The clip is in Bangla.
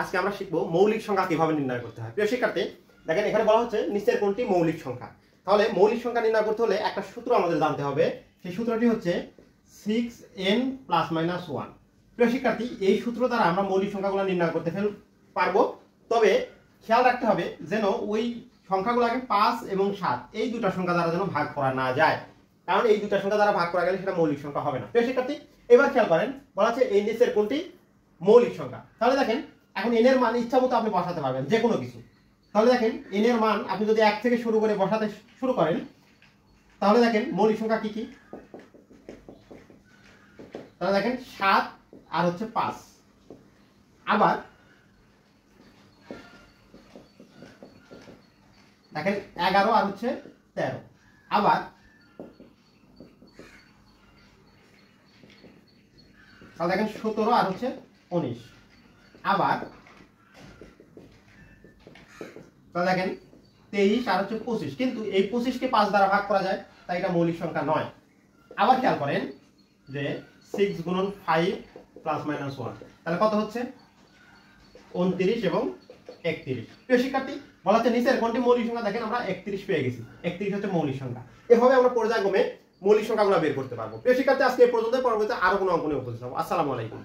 আজকে আমরা শিখবো মৌলিক সংখ্যা কিভাবে নির্ণয় করতে হয়। প্রিয় শিক্ষার্থী, দেখেন এখানে বলা হচ্ছে নিচের কোনটি মৌলিক সংখ্যা। তাহলে মৌলিক সংখ্যা নির্ণয় করতে হলে একটা সূত্র আমাদের জানতে হবে। সেই সূত্রটি হচ্ছে 6n ± 1। প্রিয় শিক্ষার্থী, এই সূত্র দ্বারা আমরা মৌলিক সংখ্যাগুলো নির্ণয় করতে পারবো। তবে খেয়াল রাখতে হবে যেন ওই সংখ্যাগুলোকে 5 এবং 7 এই দুটো সংখ্যা দ্বারা যেন ভাগ করা না যায়, কারণ এই দুটো সংখ্যা দ্বারা ভাগ করা গেলে সেটা মৌলিক সংখ্যা হবে না। প্রিয় শিক্ষার্থী, এবার খেয়াল করেন বলা আছে এই নিচের কোনটি মৌলিক সংখ্যা। তাহলে দেখেন এখন n এর মান ইচ্ছা মতো আপনি বসাতে পারবেন যে কোনো কিছু। তাহলে দেখেন n এর মান আপনি যদি 1 থেকে শুরু করে বসাতে শুরু করেন, তাহলে দেখেন মৌলিক সংখ্যা কি কি। তাহলে দেখেন 7 আর হচ্ছে 5, আবার দেখেন 11 আর হচ্ছে 13, আবার তাহলে দেখেন 17 আর হচ্ছে 19, আবার তাহলে দেখেন 23 আর হচ্ছে 25। কিন্তু এই 25 কে 5 দ্বারা ভাগ করা যায়, তাই এটা মৌলিক সংখ্যা নয়। আবার খেয়াল করেন যে 6 গুণন 5 ± 1, তাহলে কত হচ্ছে 29 এবং 31। প্রিয় শিক্ষার্থী, বলা হচ্ছে নিচের কোনটি মৌলিক সংখ্যা। দেখেন আমরা 31 পেয়ে গেছি, 31 হচ্ছে মৌলিক সংখ্যা। এভাবে আমরা পর্যায়ক্রমে মৌলিক সংখ্যাগুলো বের করতে পারবো। প্রিয় শিক্ষার্থী, আজকে এই পর্যন্ত। পরবর্তীতে আরো কোনো অঙ্ক নিয়ে উপস্থিত হবো। আসসালামু আলাইকুম।